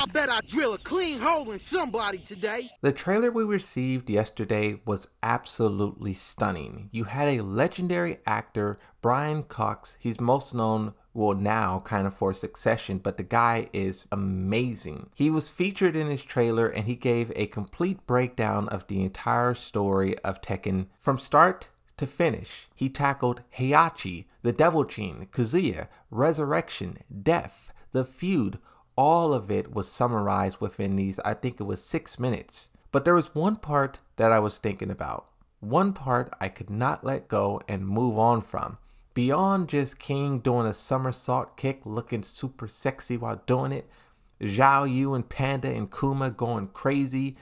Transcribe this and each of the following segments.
I bet I drill a clean hole in somebody today. The trailer we received yesterday was absolutely stunning. You had a legendary actor, Brian Cox. He's most known, well, now kind of for Succession, but the guy is amazing. He was featured in his trailer and he gave a complete breakdown of the entire story of Tekken from start to finish. He tackled Heihachi, the Devil Gene, Kazuya, Resurrection, Death, the feud. All of it was summarized within these, I think it was 6 minutes. But there was one part that I was thinking about. One part I could not let go and move on from. Beyond just King doing a somersault kick looking super sexy while doing it, Zhao Yu and Panda and Kuma going crazy,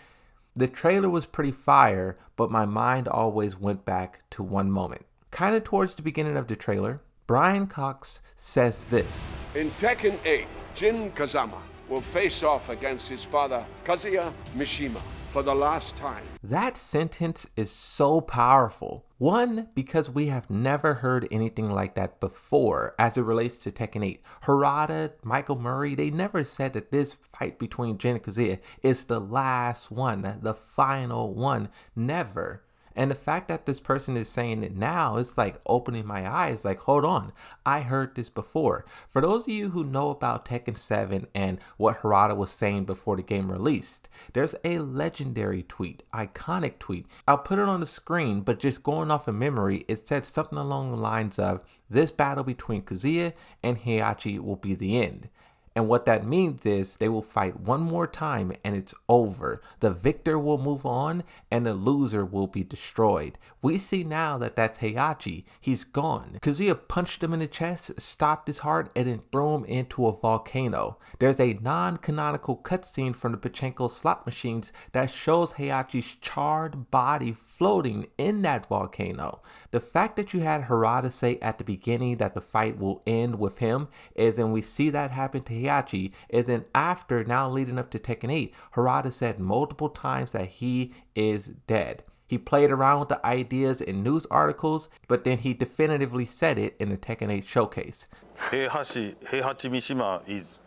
the trailer was pretty fire, but my mind always went back to one moment. Kind of towards the beginning of the trailer, Brian Cox says this. In Tekken 8, Jin Kazama will face off against his father, Kazuya Mishima, for the last time. That sentence is so powerful. One, because we have never heard anything like that before as it relates to Tekken 8. Harada, Michael Murray, they never said that this fight between Jin and Kazuya is the last one, the final one. Never. And the fact that this person is saying it now, it's like opening my eyes, like, hold on, I heard this before. For those of you who know about Tekken 7 and what Harada was saying before the game released, there's a legendary tweet, iconic tweet. I'll put it on the screen, but just going off of memory, it said something along the lines of, this battle between Kazuya and Heihachi will be the end. And what that means is they will fight one more time and it's over. The victor will move on and the loser will be destroyed. We see now that that's Heihachi. He's gone. Kazuya punched him in the chest, stopped his heart, and then threw him into a volcano. There's a non-canonical cutscene from the Pachinko slot machines that shows Heihachi's charred body floating in that volcano. The fact that you had Harada say at the beginning that the fight will end with him, is then we see that happen to Heihachi, and then after, now leading up to Tekken 8, Harada said multiple times that he is dead. He played around with the ideas in news articles, but then he definitively said it in the Tekken 8 showcase. Heihachi Mishima is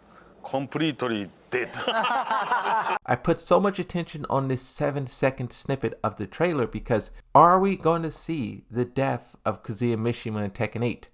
completely dead. I put so much attention on this 7-second snippet of the trailer because are we going to see the death of Kazuya Mishima in Tekken 8?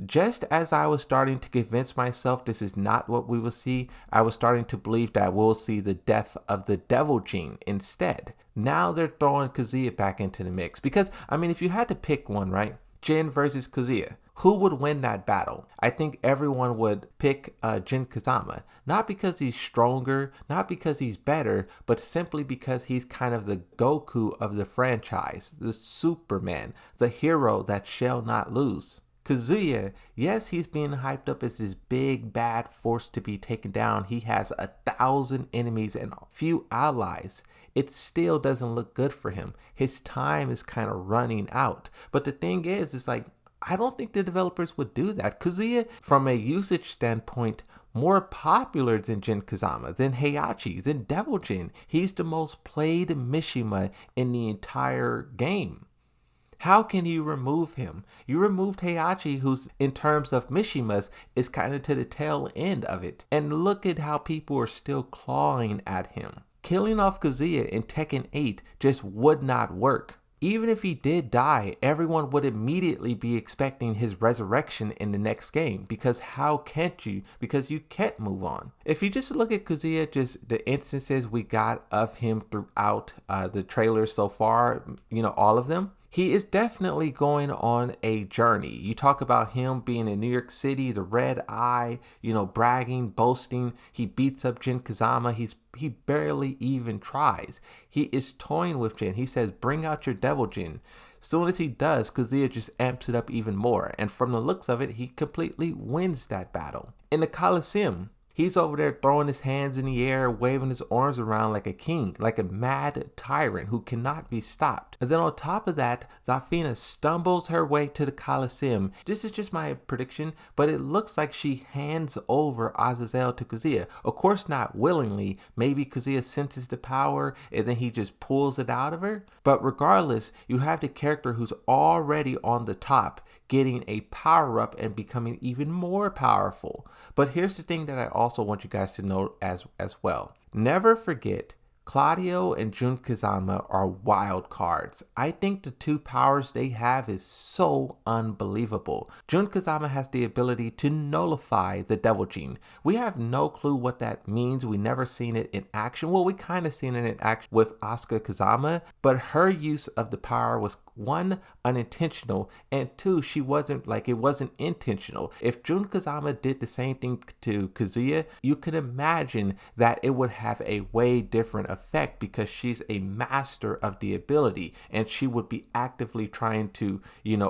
Just as I was starting to convince myself this is not what we will see, I was starting to believe that we'll see the death of the Devil Gene instead. Now they're throwing Kazuya back into the mix. Because, I mean, if you had to pick one, right? Jin versus Kazuya. Who would win that battle? I think everyone would pick Jin Kazama. Not because he's stronger, not because he's better, but simply because he's kind of the Goku of the franchise. The Superman. The hero that shall not lose. Kazuya, yes, he's being hyped up as this big bad force to be taken down. He has 1,000 enemies and a few allies. It still doesn't look good for him. His time is kind of running out. But the thing is, it's like, I don't think the developers would do that. Kazuya, from a usage standpoint, more popular than Jin Kazama, than Heihachi, than Devil Jin. He's the most played Mishima in the entire game. How can you remove him? You removed Heihachi, who's, in terms of Mishimas, is kind of to the tail end of it. And look at how people are still clawing at him. Killing off Kazuya in Tekken 8 just would not work. Even if he did die, everyone would immediately be expecting his resurrection in the next game. Because how can't you? Because you can't move on. If you just look at Kazuya, just the instances we got of him throughout the trailers so far, you know, all of them, he is definitely going on a journey. You talk about him being in New York City, the red eye, you know, bragging, boasting. He beats up Jin Kazama. He barely even tries. He is toying with Jin. He says, bring out your Devil Jin. Soon as he does, Kazuya just amps it up even more. And from the looks of it, he completely wins that battle. In the Coliseum, he's over there throwing his hands in the air, waving his arms around like a king, like a mad tyrant who cannot be stopped. And then on top of that, Zafina stumbles her way to the Coliseum. This is just my prediction, but it looks like she hands over Azazel to Kazuya. Of course not willingly. Maybe Kazuya senses the power and then he just pulls it out of her. But regardless, you have the character who's already on the top getting a power up and becoming even more powerful. But here's the thing that I also want you guys to know as well. Never forget, Claudio and Jun Kazama are wild cards. I think the two powers they have is so unbelievable. Jun Kazama has the ability to nullify the Devil Gene. We have no clue what that means. We never seen it in action. Well, we kind of seen it in action with Asuka Kazama, but her use of the power was, one, unintentional, and two, it wasn't intentional. If Jun Kazama did the same thing to Kazuya, you could imagine that it would have a way different effect because she's a master of the ability and she would be actively trying to,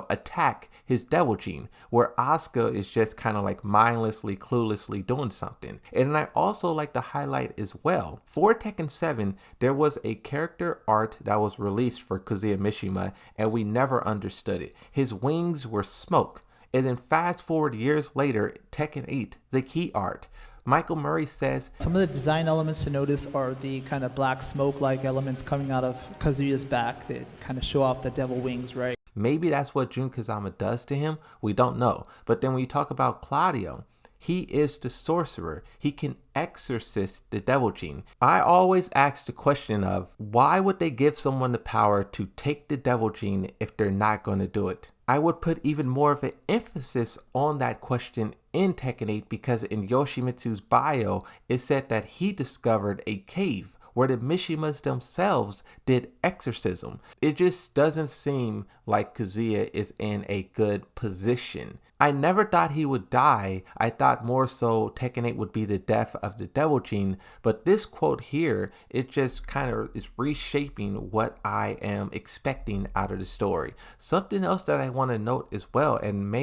attack his Devil Gene, where Asuka is just kind of like mindlessly, cluelessly doing something. And I also like to highlight as well, for Tekken 7, there was a character art that was released for Kazuya Mishima and we never understood it. His wings were smoke. And then fast forward years later, Tekken 8, the key art, Michael Murray says, some of the design elements to notice are the kind of black smoke-like elements coming out of Kazuya's back that kind of show off the devil wings, right? Maybe that's what Jun Kazama does to him. We don't know. But then when you talk about Claudio, he is the sorcerer. He can exorcist the Devil Gene. I always ask the question of, why would they give someone the power to take the Devil Gene if they're not going to do it? I would put even more of an emphasis on that question in Tekken 8 because in Yoshimitsu's bio, it said that he discovered a cave where the Mishimas themselves did exorcism. It just doesn't seem like Kazuya is in a good position. I never thought he would die. I thought more so Tekken 8 would be the death of the Devil Gene, but this quote here, it just kind of is reshaping what I am expecting out of the story. Something else that I want to note as well, and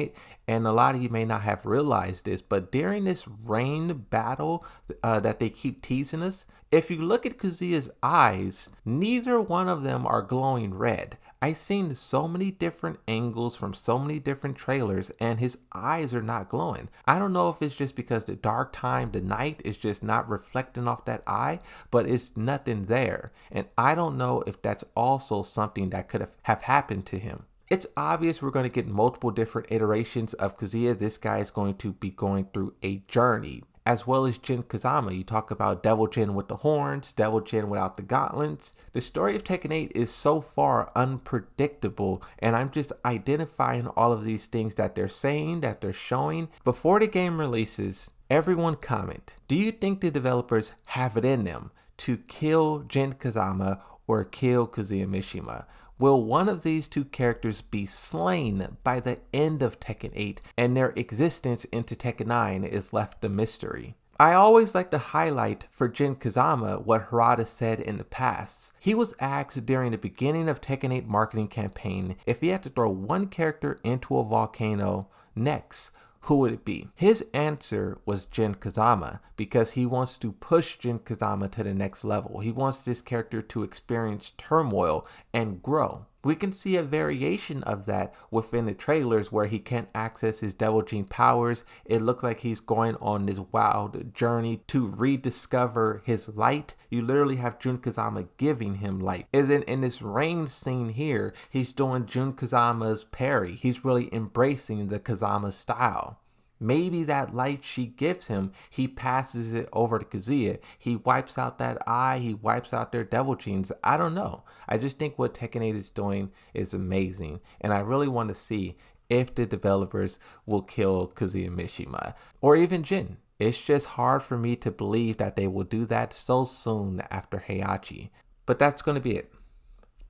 a lot of you may not have realized this, but during this rain battle that they keep teasing us, if you look at Kazuya's eyes, neither one of them are glowing red. I've seen so many different angles from so many different trailers and his eyes are not glowing. I don't know if it's just because the dark time, the night is just not reflecting off that eye, but it's nothing there. And I don't know if that's also something that could have happened to him. It's obvious we're going to get multiple different iterations of Kazuya. This guy is going to be going through a journey, as well as Jin Kazama. You talk about Devil Jin with the horns, Devil Jin without the gauntlets. The story of Tekken 8 is so far unpredictable, and I'm just identifying all of these things that they're saying, that they're showing. Before the game releases, everyone comment, do you think the developers have it in them to kill Jin Kazama or kill Kazuya Mishima? Will one of these two characters be slain by the end of Tekken 8 and their existence into Tekken 9 is left a mystery? I always like to highlight for Jin Kazama what Harada said in the past. He was asked during the beginning of Tekken 8 marketing campaign if he had to throw one character into a volcano next, who would it be? His answer was Jin Kazama because he wants to push Jin Kazama to the next level. He wants this character to experience turmoil and grow. We can see a variation of that within the trailers where he can't access his Devil Gene powers. It looks like he's going on this wild journey to rediscover his light. You literally have Jun Kazama giving him light. And then in this rain scene here, he's doing Jun Kazama's parry. He's really embracing the Kazama style. Maybe that light she gives him, he passes it over to Kazuya. He wipes out that eye. He wipes out their Devil Genes. I don't know. I just think what Tekken 8 is doing is amazing. And I really want to see if the developers will kill Kazuya Mishima or even Jin. It's just hard for me to believe that they will do that so soon after Heihachi. But that's going to be it.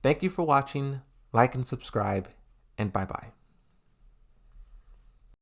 Thank you for watching. Like and subscribe. And bye-bye.